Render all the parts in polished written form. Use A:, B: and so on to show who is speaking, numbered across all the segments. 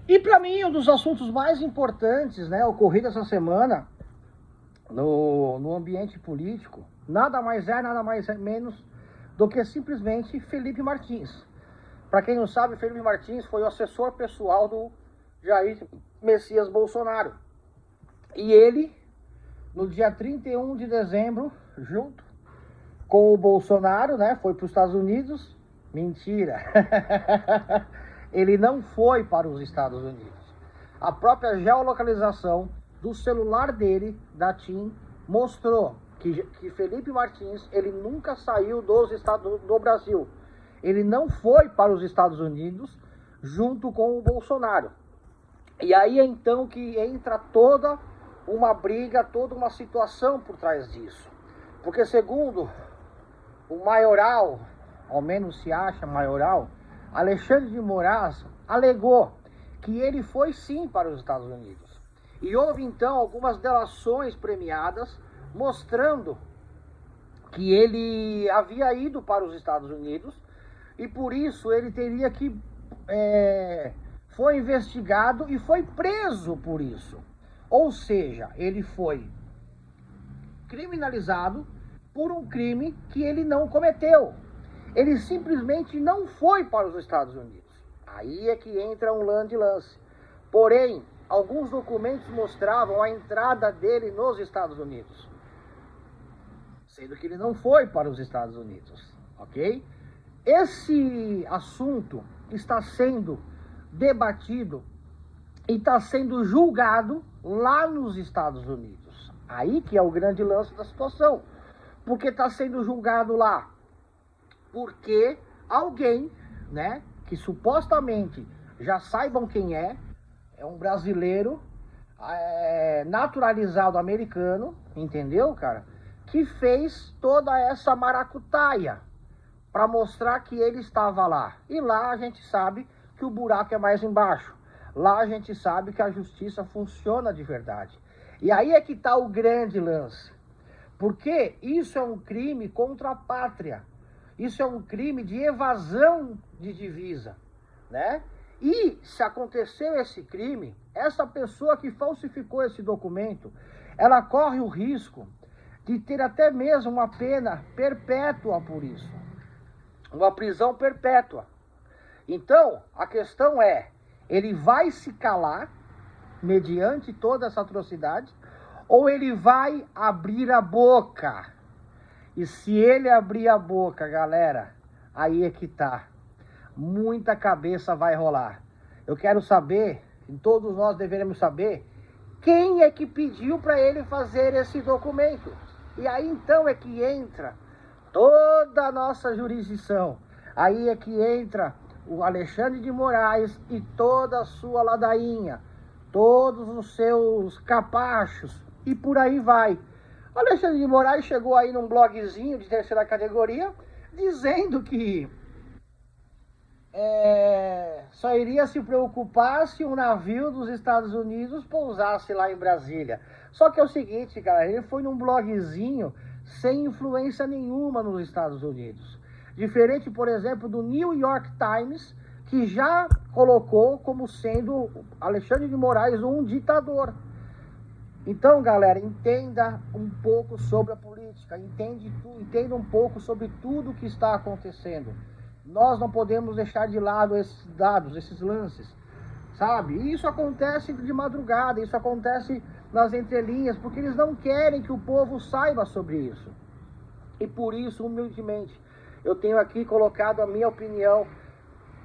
A: E para mim, um dos assuntos mais importantes, né, ocorrido essa semana no ambiente político, nada mais é menos do que simplesmente Felipe Martins. Para quem não sabe, Felipe Martins foi o assessor pessoal do Jair Messias Bolsonaro. E ele, no dia 31 de dezembro, junto com o Bolsonaro, né, foi para os Estados Unidos. Mentira! Ele não foi para os Estados Unidos. A própria geolocalização do celular dele, da TIM, mostrou que Felipe Martins, ele nunca saiu do Brasil. Ele não foi para os Estados Unidos junto com o Bolsonaro. E aí então que entra toda uma briga, toda uma situação por trás disso. Porque segundo o maioral, ao menos se acha maioral, Alexandre de Moraes alegou que ele foi sim para os Estados Unidos. E houve então algumas delações premiadas mostrando que ele havia ido para os Estados Unidos e por isso ele teria que... foi investigado e foi preso por isso. Ou seja, ele foi criminalizado por um crime que ele não cometeu. Ele simplesmente não foi para os Estados Unidos. Aí é que entra um lance. Porém, alguns documentos mostravam a entrada dele nos Estados Unidos, sendo que ele não foi para os Estados Unidos, ok? Esse assunto está sendo debatido e está sendo julgado lá nos Estados Unidos. Aí que é o grande lance da situação. Porque está sendo julgado lá? Porque alguém, né, que supostamente já saibam quem é um brasileiro naturalizado americano, entendeu, cara? Que fez toda essa maracutaia para mostrar que ele estava lá. E lá a gente sabe que o buraco é mais embaixo. Lá a gente sabe que a justiça funciona de verdade. E aí é que está o grande lance. Porque isso é um crime contra a pátria. Isso é um crime de evasão de divisa, né? E se aconteceu esse crime, essa pessoa que falsificou esse documento, ela corre o risco de ter até mesmo uma pena perpétua por isso. Uma prisão perpétua. Então, a questão é, ele vai se calar mediante toda essa atrocidade ou ele vai abrir a boca? E se ele abrir a boca, galera, aí é que tá. Muita cabeça vai rolar. Eu quero saber, e todos nós deveremos saber, quem é que pediu para ele fazer esse documento. E aí então é que entra toda a nossa jurisdição. Aí é que entra o Alexandre de Moraes e toda a sua ladainha, todos os seus capachos e por aí vai. O Alexandre de Moraes chegou aí num blogzinho de terceira categoria dizendo que só iria se preocupar se um navio dos Estados Unidos pousasse lá em Brasília. Só que é o seguinte, cara, ele foi num blogzinho sem influência nenhuma nos Estados Unidos. Diferente, por exemplo, do New York Times, que já colocou como sendo Alexandre de Moraes um ditador. Então, galera, entenda um pouco sobre a política, entenda um pouco sobre tudo o que está acontecendo. Nós não podemos deixar de lado esses dados, esses lances, sabe? E isso acontece de madrugada, isso acontece nas entrelinhas, porque eles não querem que o povo saiba sobre isso. E por isso, humildemente, eu tenho aqui colocado a minha opinião,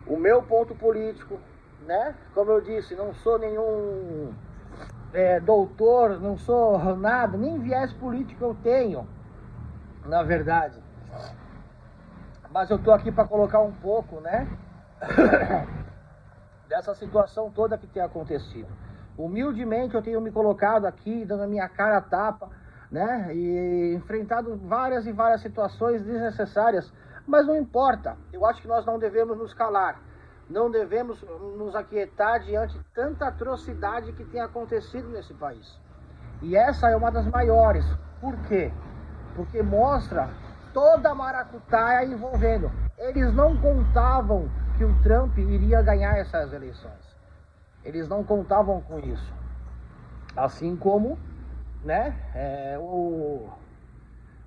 A: o meu ponto político, né? Como eu disse, não sou nenhum doutor, não sou nada, nem viés político eu tenho, na verdade. Mas eu tô aqui para colocar um pouco, né, dessa situação toda que tem acontecido. Humildemente eu tenho me colocado aqui, dando a minha cara a tapa, né, e enfrentado várias e várias situações desnecessárias, mas não importa. Eu acho que nós não devemos nos calar, não devemos nos aquietar diante de tanta atrocidade que tem acontecido nesse país. E essa é uma das maiores. Por quê? Porque mostra toda a maracutaia envolvendo. Eles não contavam que o Trump iria ganhar essas eleições. Eles não contavam com isso. Assim como, né, o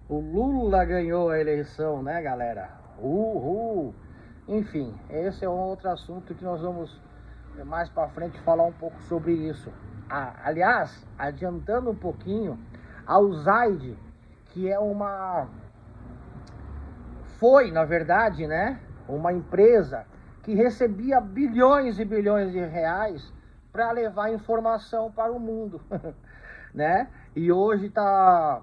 A: Lula ganhou a eleição, né, galera? Uhul! Enfim, esse é um outro assunto que nós vamos mais para frente falar um pouco sobre isso. Aliás, adiantando um pouquinho, a USAID, que é foi, na verdade, né, uma empresa que recebia bilhões e bilhões de reais para levar informação para o mundo, né? E hoje tá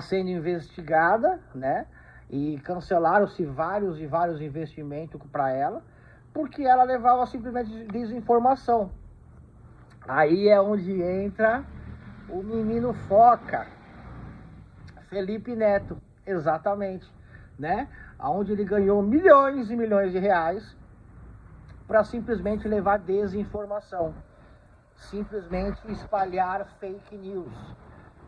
A: sendo investigada, né? E cancelaram-se vários e vários investimentos para ela, porque ela levava simplesmente desinformação. Aí é onde entra o menino foca, Felipe Neto, exatamente, né? Onde ele ganhou milhões e milhões de reais para simplesmente levar desinformação, simplesmente espalhar fake news,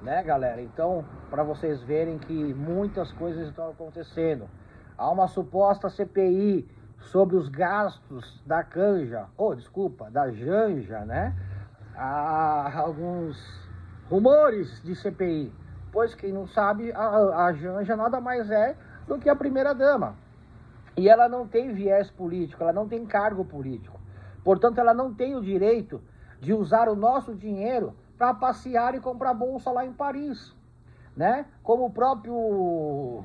A: né, galera? Então, para vocês verem que muitas coisas estão acontecendo. Há uma suposta CPI sobre os gastos da da Janja, né? Há alguns rumores de CPI, pois quem não sabe, a Janja nada mais é do que a primeira-dama. E ela não tem viés político, ela não tem cargo político. Portanto, ela não tem o direito de usar o nosso dinheiro para passear e comprar bolsa lá em Paris, né? Como o próprio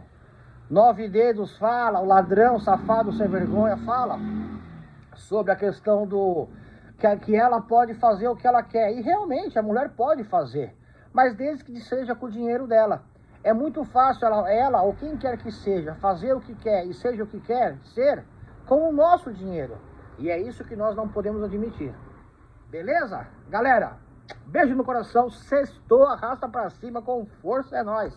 A: Nove Dedos fala, o ladrão safado sem vergonha fala sobre a questão que ela pode fazer o que ela quer. E realmente a mulher pode fazer, mas desde que seja com o dinheiro dela. É muito fácil ela ou quem quer que seja fazer o que quer e seja o que quer ser com o nosso dinheiro. E é isso que nós não podemos admitir. Beleza? Galera, beijo no coração, sextou, arrasta pra cima com força, é nóis.